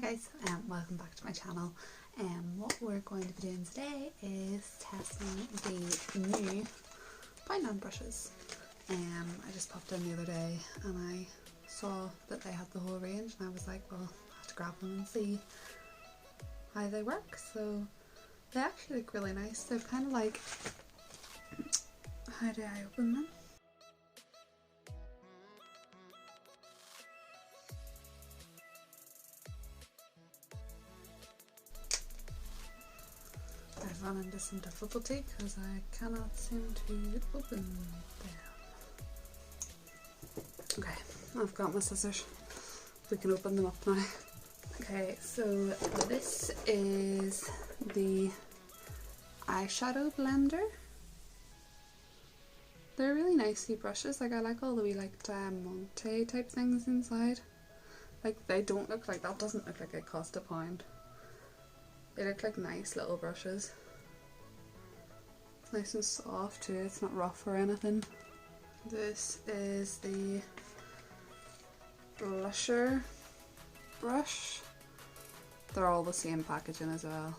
Hi guys, welcome back to my channel. What we're going to be doing today is testing the new Poundlands brushes. I just popped in the other day and I saw that they had the whole range and I was like, well, I have to grab them and see how they work. So they actually look really nice. They're kind of like, how do I open them? I've run into some difficulty because I cannot seem to open them. Okay, I've got my scissors. We can open them up now. Okay, so this is the eyeshadow blender. They're really nicey brushes. Like I like all the wee like diamante type things inside. Like they don't look like, that doesn't look like it cost £1. They look like nice little brushes. It's nice and soft too, it's not rough or anything. This is the blusher brush. They're all the same packaging as well.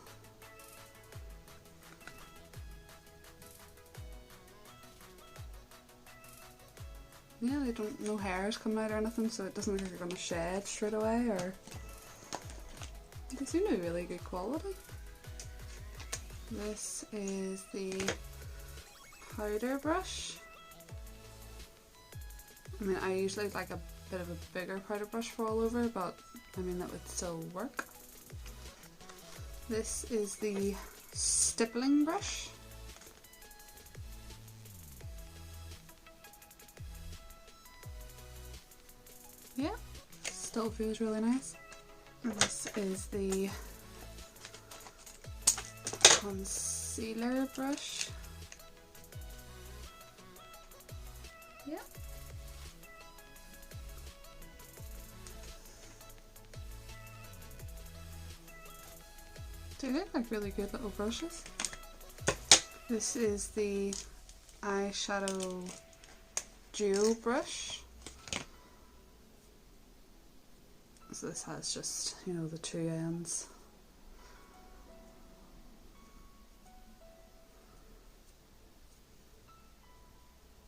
Yeah, they don't, no hairs coming out or anything, so it doesn't look like you're going to shed straight away, or they seem to be really good quality. This is the powder brush. I mean, I usually like a bit of a bigger powder brush for all over, but I mean that would still work. This is the stippling brush. Yeah, still feels really nice. And this is the concealer brush. Yeah. They look like really good little brushes. This is the eyeshadow duo brush. So this has just, you know, the two ends.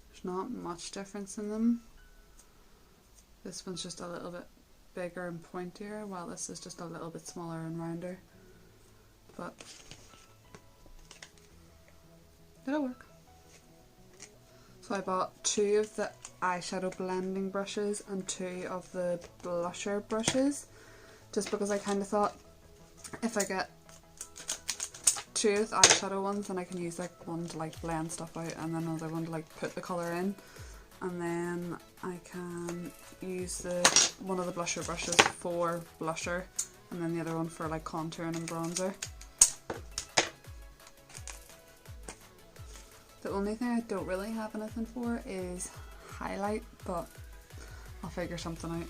There's not much difference in them. This one's just a little bit bigger and pointier, while this is just a little bit smaller and rounder. But it'll work. So I bought 2 of the eyeshadow blending brushes and 2 of the blusher brushes, just because I kind of thought if I get 2 of the eyeshadow ones, then I can use like one to like blend stuff out and then another one to like put the colour in, and then I can use the one of the blusher brushes for blusher and then the other one for like contouring and bronzer. The only thing I don't really have anything for is highlight, but I'll figure something out.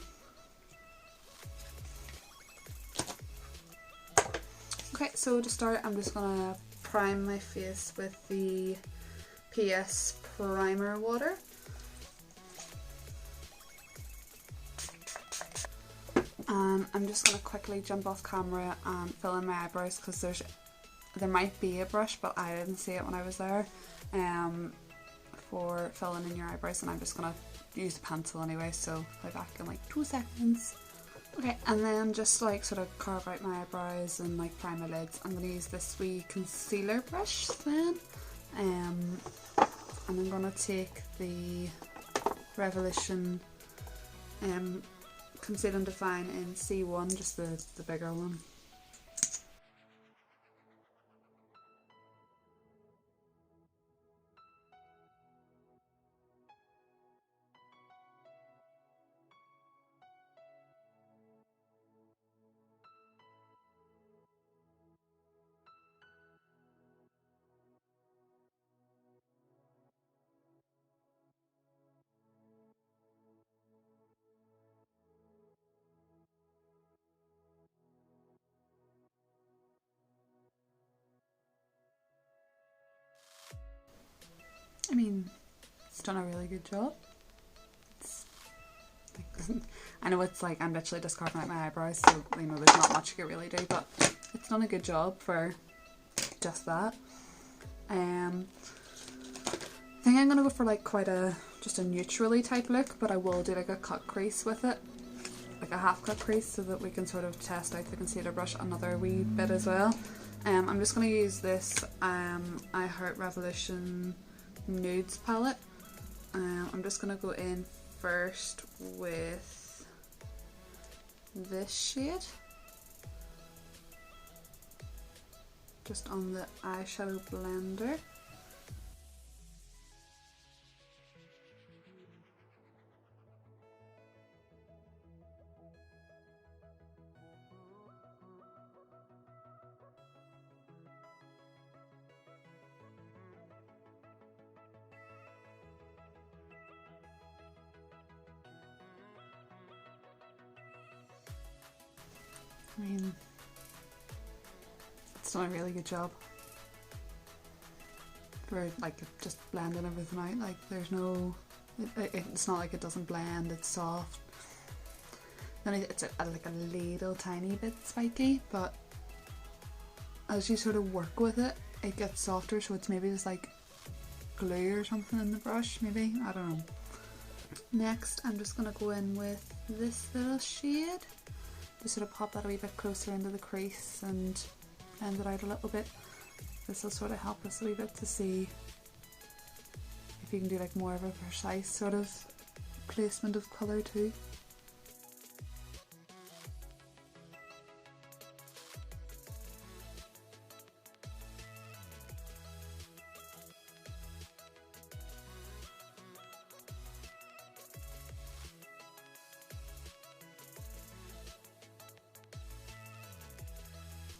Okay, so to start I'm just gonna prime my face with the PS primer water. I'm just gonna quickly jump off camera and fill in my eyebrows because there might be a brush, but I didn't see it when I was there, for filling in your eyebrows, and I'm just gonna use the pencil anyway, so I'll be back in like 2 seconds. Okay, and then just like sort of carve out my eyebrows and like prime my lids. I'm gonna use this wee concealer brush then, and I'm gonna take the Revolution Conceal and Define in C1, just the bigger one. I mean, it's done a really good job. It's like, I know it's like I'm literally just carving out my eyebrows, so you know there's not much you could really do, but it's done a good job for just that. I think I'm gonna go for like quite a just a neutrally type look, but I will do like a cut crease with it, like a half cut crease, so that we can sort of test out the concealer brush another wee bit as well. I'm just gonna use this I Heart Revolution Nudes palette. I'm just gonna go in first with this shade, just on the eyeshadow blender. I mean, it's done a really good job for like just blending everything out. Like there's no, it's not like it doesn't blend, it's soft. Then it's like a little tiny bit spiky, but as you sort of work with it, it gets softer, so it's maybe just like glue or something in the brush, maybe, I don't know. Next, I'm just gonna go in with this little shade. Just sort of pop that a wee bit closer into the crease and blend it out a little bit. This will sort of help us a wee bit to see if you can do like more of a precise sort of placement of colour too.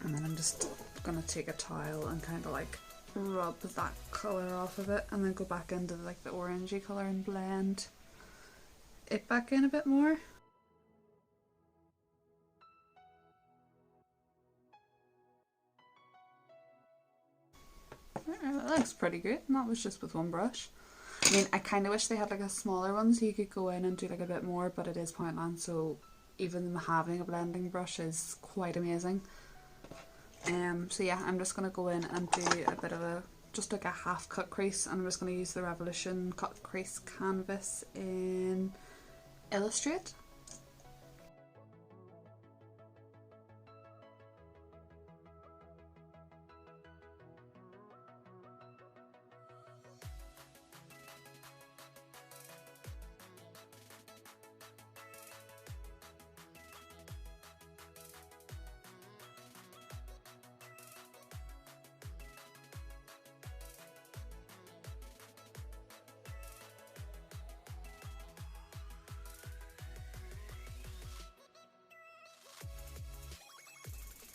And then I'm just gonna take a towel and kind of like rub that colour off of it, and then go back into like the orangey colour and blend it back in a bit more. That looks pretty good, and that was just with one brush. I mean, I kind of wish they had like a smaller one so you could go in and do like a bit more, but it is Poundlands, so even having a blending brush is quite amazing. So yeah, I'm just going to go in and do a bit of a, just like a half cut crease, and I'm just going to use the Revolution cut crease canvas in Illustrate.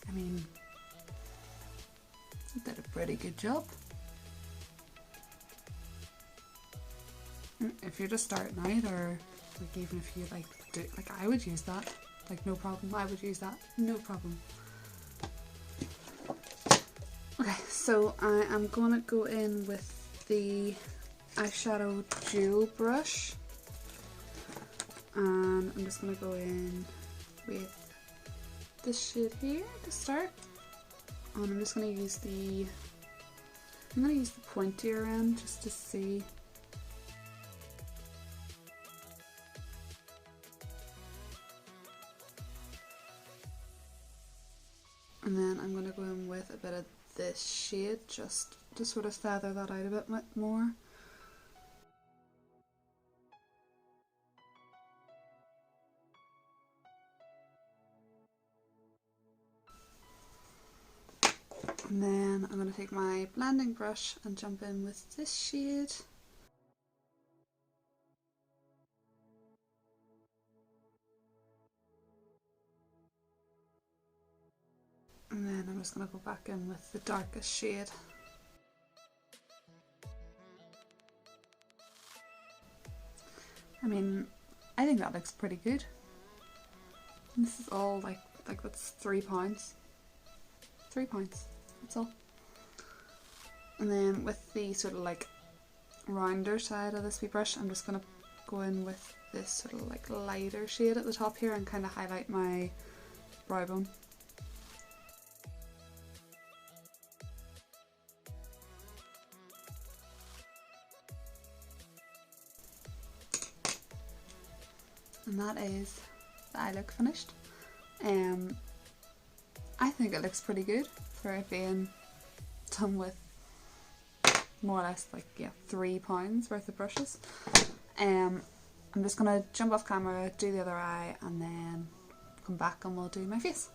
I mean, it did a pretty good job. If you're just starting out, or like even if you like do, like I would use that, like no problem, I would use that, no problem. Okay, so I am gonna go in with the eyeshadow dual brush, and I'm just gonna go in with this shade here to start, and I'm just going to use the pointier end just to see. And then I'm going to go in with a bit of this shade just to sort of feather that out a bit more. And then I'm going to take my blending brush and jump in with this shade. And then I'm just going to go back in with the darkest shade. I mean, I think that looks pretty good. And this is all like that's £3. £3. That's all. And then with the sort of like rounder side of this wee brush, I'm just going to go in with this sort of like lighter shade at the top here and kind of highlight my brow bone. And that is the eye look finished. I think it looks pretty good for it being done with more or less like, yeah, £3 worth of brushes. I'm just going to jump off camera, do the other eye, and then come back and we'll do my face.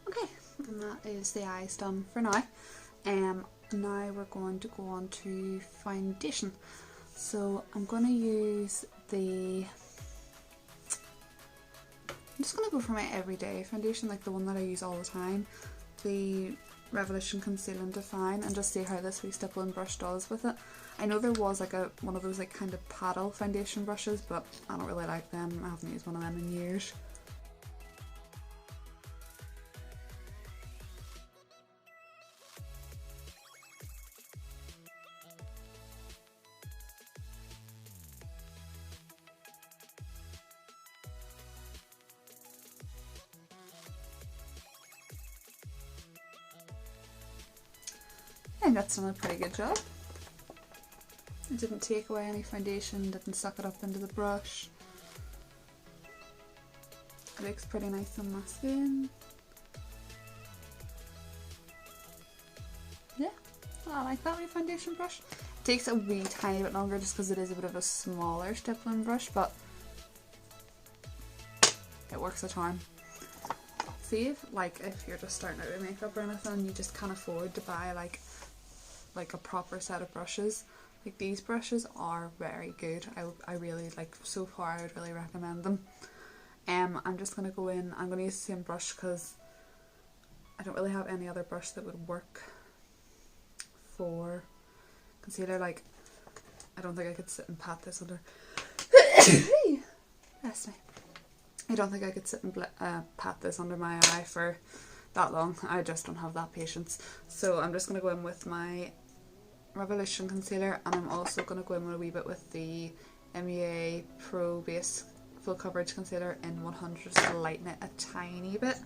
Okay, and that is the eyes done for now. Now we're going to go on to foundation. So I'm going to use I'm just going to go for my everyday foundation, like the one that I use all the time, the Revolution Conceal and Define, and just see how this wee stippling brush does with it. I know there was like one of those like kind of paddle foundation brushes, but I don't really like them. I haven't used one of them in years. I think that's done a pretty good job. It didn't take away any foundation, didn't suck it up into the brush. It looks pretty nice on my skin. Yeah, I like that wee foundation brush. It takes a wee tiny bit longer just because it is a bit of a smaller stippling brush, but it works a charm. See, if you're just starting out with makeup or anything, you just can't afford to buy like a proper set of brushes. Like, these brushes are very good. I really like, so far I would really recommend them. I'm just going to go in, I'm going to use the same brush because I don't really have any other brush that would work for concealer. Like, I don't think I could sit and pat this under Bless me. I don't think I could sit and pat this under my eye for that long. I just don't have that patience. So I'm just going to go in with my Revolution concealer, and I'm also going to go in a wee bit with the MUA Pro Base Full Coverage Concealer in 100 just to lighten it a tiny bit.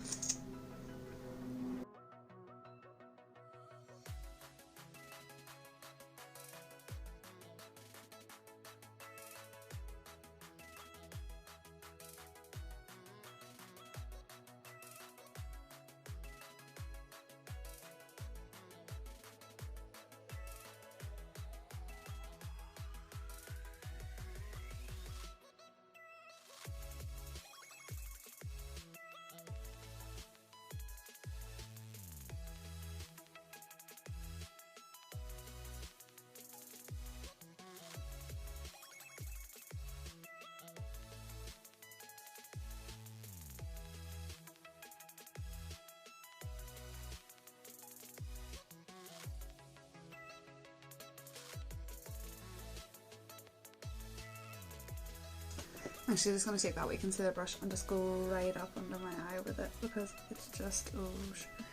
I'm actually just going to take that wee concealer brush and just go right up under my eye with it, because it's just, oh sugar.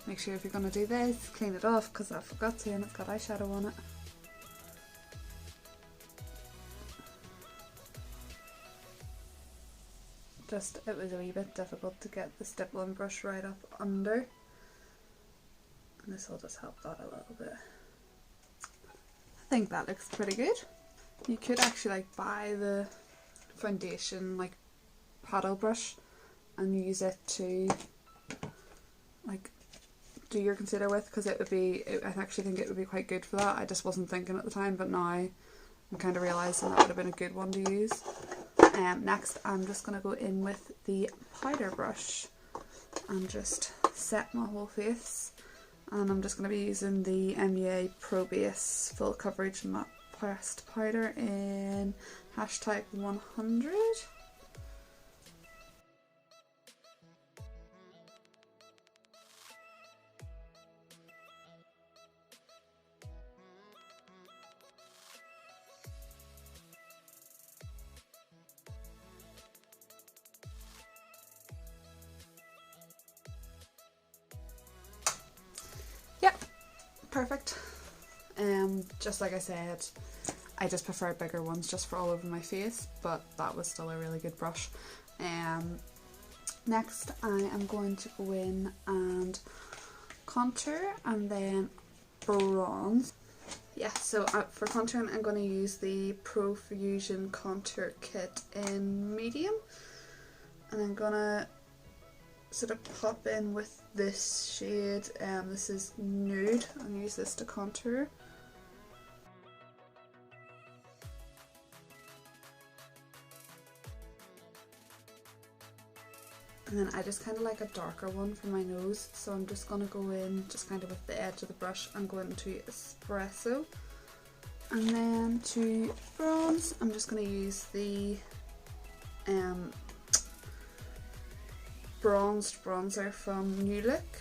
Make sure if you're going to do this, clean it off, because I forgot to, and it's got eyeshadow on it. It was a wee bit difficult to get the stippling brush right up under, and this will just help that a little bit. I think that looks pretty good. You could actually like buy the foundation like paddle brush and use it to like do your concealer with, because I actually think it would be quite good for that. I just wasn't thinking at the time, but now I'm kind of realising that would have been a good one to use. Next I'm just going to go in with the powder brush and just set my whole face, and I'm just going to be using the MUA Pro Base Full Coverage Matte Pressed Powder in #100. Yep, perfect. Just like I said, I just prefer bigger ones just for all over my face, but that was still a really good brush. Next I am going to go in and contour and then bronze. Yeah, so for contouring I'm going to use the Profusion Contour Kit in medium, and I'm going to sort of pop in with this shade, this is Nude, and use this to contour. And then I just kind of like a darker one for my nose, so I'm just going to go in just kind of with the edge of the brush and go into Espresso. And then to bronze, I'm just going to use the bronzed bronzer from New Look.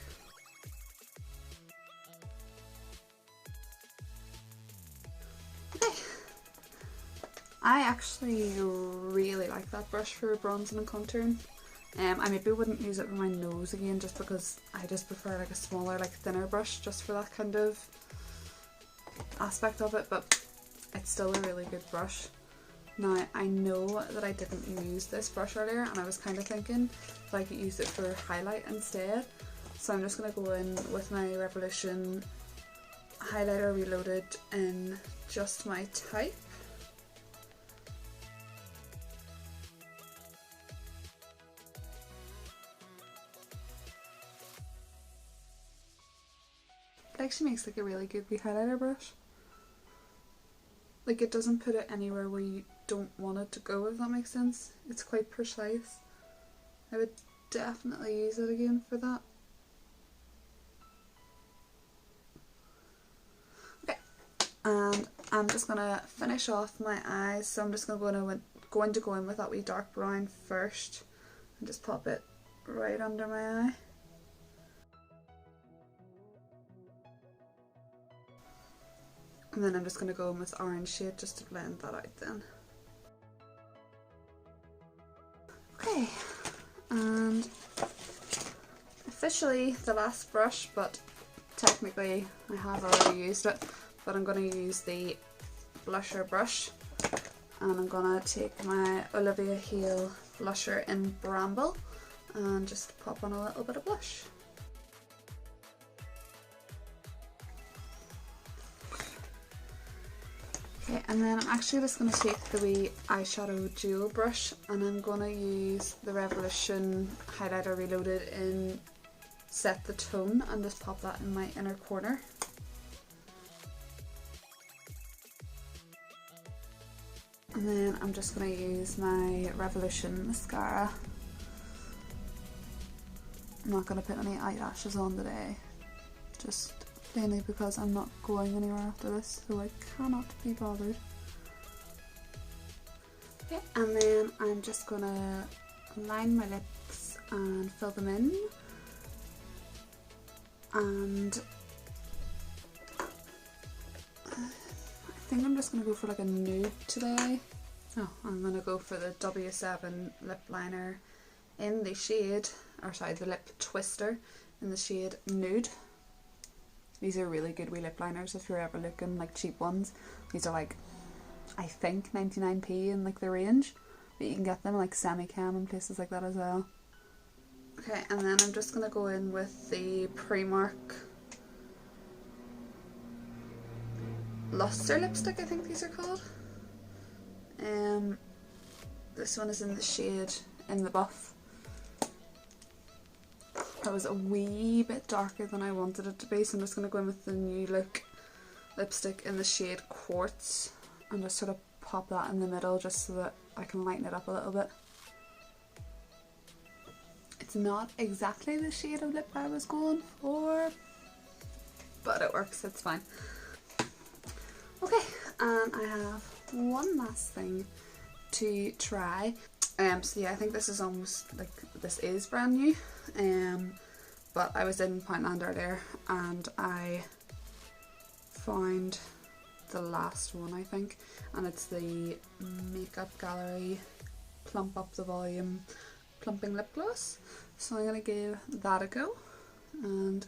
Okay. I actually really like that brush for bronzing and contouring. I maybe wouldn't use it for my nose again just because I just prefer like a smaller, like thinner brush just for that kind of aspect of it, but it's still a really good brush. Now I know that I didn't use this brush earlier and I was kind of thinking that I could use it for highlight instead, so I'm just going to go in with my Revolution highlighter Reloaded in Just My Type. It actually makes like a really good wee highlighter brush. Like it doesn't put it anywhere where you don't want it to go, if that makes sense. It's quite precise. I would definitely use it again for that. Okay, and I'm just gonna finish off my eyes, so I'm just gonna go in with that wee dark brown first and just pop it right under my eye. And then I'm just going to go in with orange shade just to blend that out then. Okay, and officially the last brush, but technically I have already used it, but I'm going to use the blusher brush, and I'm going to take my Olivia Hale blusher in Bramble and just pop on a little bit of blush. Okay, and then I'm actually just going to take the wee eyeshadow dual brush and I'm going to use the Revolution highlighter Reloaded in Set the Tone and just pop that in my inner corner. And then I'm just going to use my Revolution mascara. I'm not going to put any eyelashes on today, just mainly because I'm not going anywhere after this, so I cannot be bothered. Okay, and then I'm just gonna line my lips and fill them in, and I think I'm just gonna go for like a nude today. Oh, I'm gonna go for the W7 lip liner in the shade, or sorry, the lip twister in the shade Nude. These are really good wee lip liners if you're ever looking like cheap ones. These are like, I think 99p in like the range, but you can get them like Semi-Cam and places like that as well. Okay, and then I'm just going to go in with the Primark Luster lipstick, I think these are called. This one is in the shade In the Buff. That was a wee bit darker than I wanted it to be, so I'm just going to go in with the New Look lipstick in the shade Quartz and just sort of pop that in the middle just so that I can lighten it up a little bit. It's not exactly the shade of lip I was going for, but it works, it's fine. Okay, and I have one last thing to try. So yeah, I think this is almost like, this is brand new, but I was in Poundland earlier and I found the last one, I think, and it's the Makeup Gallery Plump Up the Volume Plumping Lip Gloss. So I'm going to give that a go and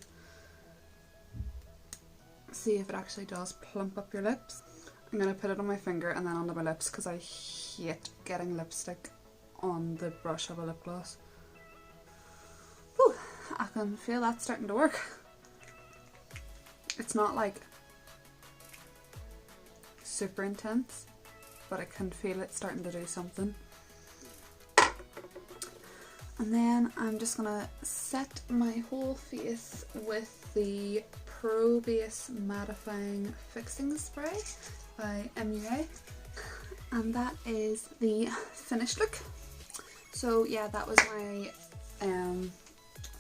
see if it actually does plump up your lips. I'm going to put it on my finger and then onto my lips because I hate getting lipstick on the brush of a lip gloss. Whew, I can feel that starting to work. It's not like super intense, but I can feel it starting to do something. And then I'm just going to set my whole face with the Pro Base Mattifying Fixing Spray by MUA. And that is the finished look. So yeah, that was my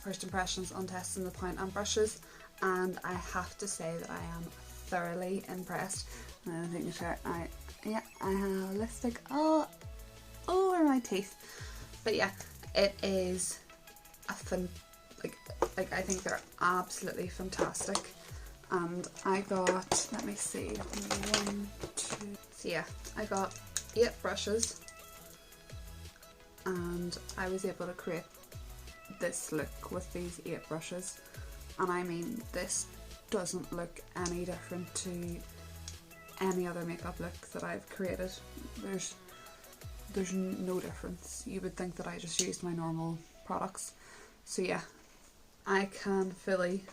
first impressions on testing the Poundlands brushes, and I have to say that I am thoroughly impressed. And I think I have lipstick all over my teeth. But yeah, it is a like I think they're absolutely fantastic. And I got, let me see, 1, 2, so yeah, I got 8 brushes, and I was able to create this look with these 8 brushes. And I mean, this doesn't look any different to any other makeup look that I've created. There's no difference. You would think that I just used my normal products. So yeah, I can fully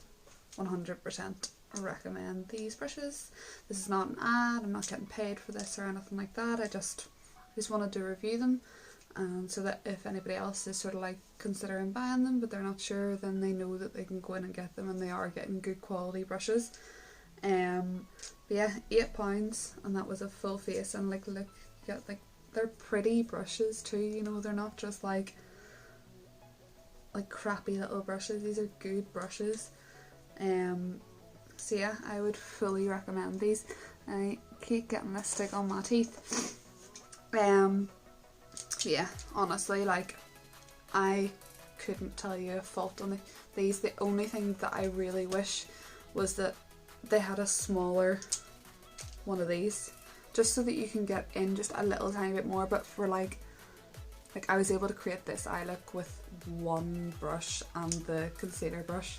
100% recommend these brushes. This is not an ad, I'm not getting paid for this or anything like that. I just wanted to review them, so that if anybody else is sort of like considering buying them but they're not sure, then they know that they can go in and get them, and they are getting good quality brushes. But yeah, £8, and that was a full face, and like look, yeah, like they're pretty brushes too, you know, they're not just like crappy little brushes. These are good brushes. So yeah, I would fully recommend these. I keep getting lipstick on my teeth. Yeah, honestly, like, I couldn't tell you a fault on these. The only thing that I really wish was that they had a smaller one of these, just so that you can get in just a little tiny bit more. But for like I was able to create this eye look with one brush and the concealer brush.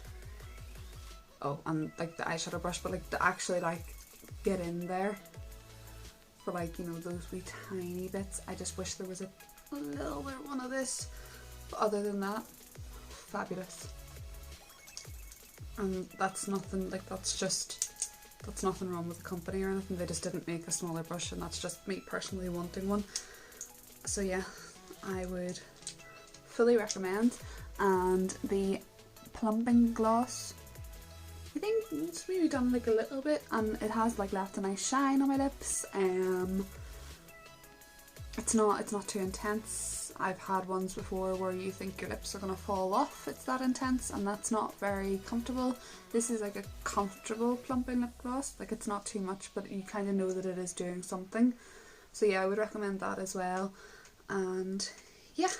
Oh, and like the eyeshadow brush, but like to actually like get in there for like, you know, those wee tiny bits. I just wish there was a little bit one of this. But other than that, fabulous. And that's nothing, like that's nothing wrong with the company or anything. They just didn't make a smaller brush, and that's just me personally wanting one. So yeah, I would fully recommend. And the plumping gloss, I think it's maybe done like a little bit, and it has like left a nice shine on my lips. It's not too intense. I've had ones before where you think your lips are gonna fall off, it's that intense, and that's not very comfortable. This is like a comfortable plumping lip gloss, like it's not too much, but you kind of know that it is doing something. So yeah, I would recommend that as well. And yeah,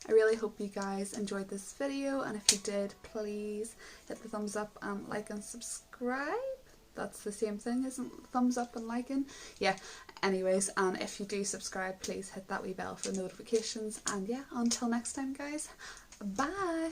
I really hope you guys enjoyed this video, and if you did, please hit the thumbs up and like and subscribe. That's the same thing, isn't it? Thumbs up and liking? Yeah, anyways, and if you do subscribe, please hit that wee bell for notifications. And yeah, until next time guys, bye!